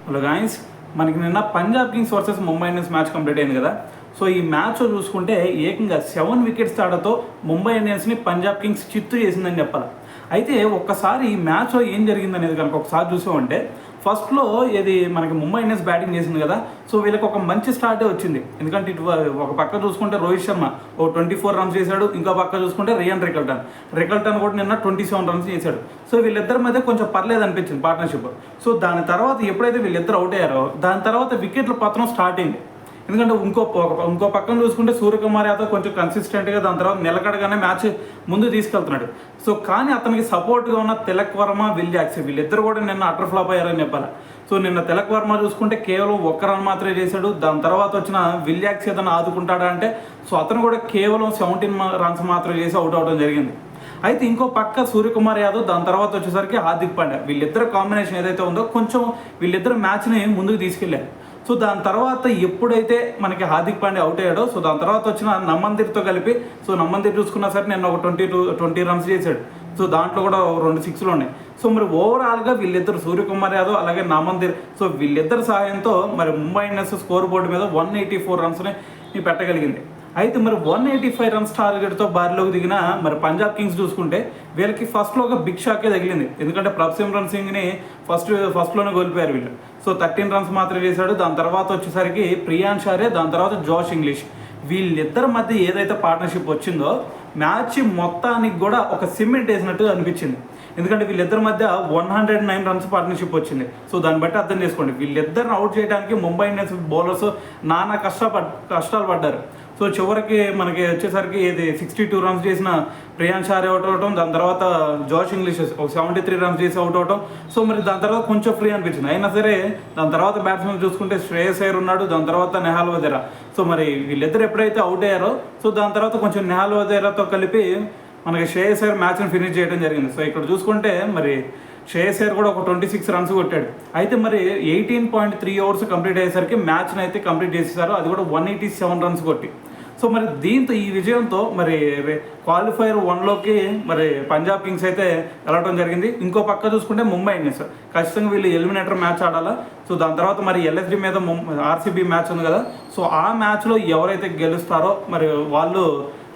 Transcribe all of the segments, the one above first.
Hello guys, మనకి నిన్న Punjab Kings versus Mumbai Indians match complete అయింది కదా. సో ఈ మ్యాచ్లో చూసుకుంటే ఏకంగా 7 వికెట్స్ తేడాతో ముంబై ఇండియన్స్ని పంజాబ్ కింగ్స్ చిత్తు చేసిందని చెప్పాలి. అయితే ఒక్కసారి ఈ మ్యాచ్లో ఏం జరిగిందనేది కనుక ఒకసారి చూసామంటే, ఫస్ట్లో ఇది మనకి ముంబై ఇండియన్స్ బ్యాటింగ్ చేసింది కదా. సో వీళ్ళకి ఒక మంచి స్టార్టే వచ్చింది. ఎందుకంటే ఇటు ఒక పక్క చూసుకుంటే రోహిత్ శర్మ 24 రన్స్ చేశాడు, ఇంకో పక్క చూసుకుంటే రియాన్ రికల్టన్ కూడా నిన్న 27 రన్స్ చేశాడు. సో వీళ్ళిద్దరి మధ్య కొంచెం పర్లేదు అనిపించింది పార్ట్నర్షిప్. సో దాని తర్వాత ఎప్పుడైతే వీళ్ళిద్దరు అవుట్ అయ్యారో దాని తర్వాత వికెట్ల పతనం స్టార్ట్ అయింది. ఎందుకంటే ఇంకో పక్కన చూసుకుంటే సూర్యకుమార్ యాదవ్ కొంచెం కన్సిస్టెంట్గా దాని తర్వాత నిలకడగానే మ్యాచ్ ముందు తీసుకెళ్తున్నాడు. సో కానీ అతనికి సపోర్ట్గా ఉన్న తిలక్ వర్మ, విల్ జాక్స్ వీళ్ళిద్దరు కూడా నిన్న అటర్ ఫ్లాప్ అయ్యారని చెప్పాలి. సో నిన్న తిలక్ వర్మ చూసుకుంటే కేవలం 1 రన్ మాత్రమే చేశాడు. దాని తర్వాత వచ్చిన విల్ జాక్స్ ఏదైనా ఆదుకుంటాడా అంటే సో అతను కూడా కేవలం 17 రన్స్ మాత్రమే చేసి అవుట్ అవడం జరిగింది. అయితే ఇంకో పక్క సూర్యకుమార్ యాదవ్, దాని తర్వాత వచ్చేసరికి హార్దిక్ పాండ్యా, వీళ్ళిద్దరు కాంబినేషన్ ఏదైతే ఉందో కొంచెం వీళ్ళిద్దరు మ్యాచ్ని ముందుకు తీసుకెళ్ళారు. సో దాని తర్వాత ఎప్పుడైతే మనకి హార్దిక్ పాండ్యా అవుట్ అయ్యాడో సో దాని తర్వాత వచ్చిన నమ్మందిర్తో కలిపి, సో నమ్మందిర్ చూసుకున్నా సరే నిన్న ఒక 20 రన్స్ చేశాడు. సో దాంట్లో కూడా 2 సిక్స్లు ఉన్నాయి. సో మరి ఓవరాల్గా వీళ్ళిద్దరు సూర్యకుమార్ యాదవ్ అలాగే నమ్మందిర్, సో వీళ్ళిద్దరు సహాయంతో మరి ముంబై ఇండియన్స్ స్కోర్ బోర్డు మీద 184 రన్స్ని పెట్టగలిగింది. అయితే మరి 185 రన్స్ టార్గెట్తో బారిలోకి దిగిన మరి పంజాబ్ కింగ్స్ చూసుకుంటే వీళ్ళకి ఫస్ట్లో ఒక బిగ్ షాకే తగిలింది. ఎందుకంటే ప్రభ్సిమ్రన్ సింగ్ని ఫస్ట్లోనే కోల్పోయారు వీళ్ళు. సో 13 రన్స్ మాత్రమే చేశాడు. దాని తర్వాత వచ్చేసరికి ప్రియాన్ షారే, దాని తర్వాత జోష్ ఇంగ్లీష్, వీళ్ళిద్దరి మధ్య ఏదైతే పార్ట్నర్షిప్ వచ్చిందో మ్యాచ్ మొత్తానికి కూడా ఒక సిమెంట్ వేసినట్టు అనిపించింది. ఎందుకంటే వీళ్ళిద్దరి మధ్య 109 రన్స్ పార్ట్నర్షిప్ వచ్చింది. సో దాన్ని బట్టి అర్థం చేసుకోండి, వీళ్ళిద్దరిని అవుట్ చేయడానికి ముంబై ఇండియన్స్ బౌలర్స్ నానా కష్టాలు పడ్డారు. సో చివరికి మనకి వచ్చేసరికి ఇది 62 రన్స్ చేసిన ప్రియాన్ షారే అవుట్ అవటం, దాని తర్వాత జోష్ ఇంగ్లీష్ ఒక 73 రన్స్ చేసి అవుట్ అవటం. సో మరి దాని తర్వాత కొంచెం ఫ్రీ అనిపించింది. అయినా సరే దాని తర్వాత బ్యాట్స్మెన్ చూసుకుంటే శ్రేయస్ అయ్యర్ ఉన్నాడు, దాని తర్వాత నెహాల్ వదేరా. సో మరి వీళ్ళిద్దరు ఎప్పుడైతే అవుట్ అయ్యారో సో దాని తర్వాత కొంచెం నెహాల్ వదేరాతో కలిపి మనకి శ్రేయస్ అయ్యర్ మ్యాచ్ని ఫినిష్ చేయడం జరిగింది. సో ఇక్కడ చూసుకుంటే మరి శ్రేయస్ అయ్యర్ కూడా ఒక 26 రన్స్ కొట్టాడు. అయితే మరి 18.3 ఓవర్స్ కంప్లీట్ అయ్యేసరికి మ్యాచ్ని అయితే కంప్లీట్ చేసేసారు, అది కూడా 187 రన్స్ కొట్టి. సో మరి దీంతో ఈ విజయంతో మరి క్వాలిఫైయర్ 1లోకి మరి పంజాబ్ కింగ్స్ అయితే వెళ్ళడం జరిగింది. ఇంకో పక్క చూసుకుంటే ముంబై ఇండియన్స్ ఖచ్చితంగా వీళ్ళు ఎలిమినేటర్ మ్యాచ్ ఆడాలా. సో దాని తర్వాత మరి ఎల్ఎస్డి మీద ఆర్సీబీ మ్యాచ్ ఉంది కదా. సో ఆ మ్యాచ్లో ఎవరైతే గెలుస్తారో మరి వాళ్ళు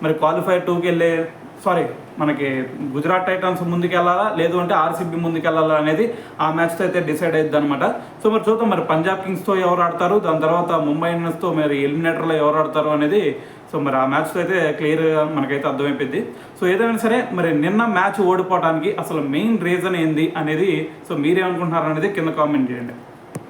మరి క్వాలిఫైర్ 2కి మనకి గుజరాత్ టైటన్స్ ముందుకెళ్ళాలా లేదు అంటే ఆర్సీబీ ముందుకెళ్ళాలా అనేది ఆ మ్యాచ్తో అయితే డిసైడ్ అవుతుంది అనమాట. సో మరి చూద్దాం మరి పంజాబ్ కింగ్స్తో ఎవరు ఆడతారు, దాని తర్వాత ముంబై ఇండియన్స్తో మరి ఎలిమినేటర్లో ఎవరు ఆడతారు అనేది సో మరి ఆ మ్యాచ్తో అయితే క్లియర్గా మనకైతే అర్థమైపోయింది. సో ఏదైనా సరే మరి నిన్న మ్యాచ్ ఓడిపోవడానికి అసలు మెయిన్ రీజన్ ఏంది అనేది సో మీరేమనుకుంటున్నారు అనేది కింద కామెంట్ చేయండి.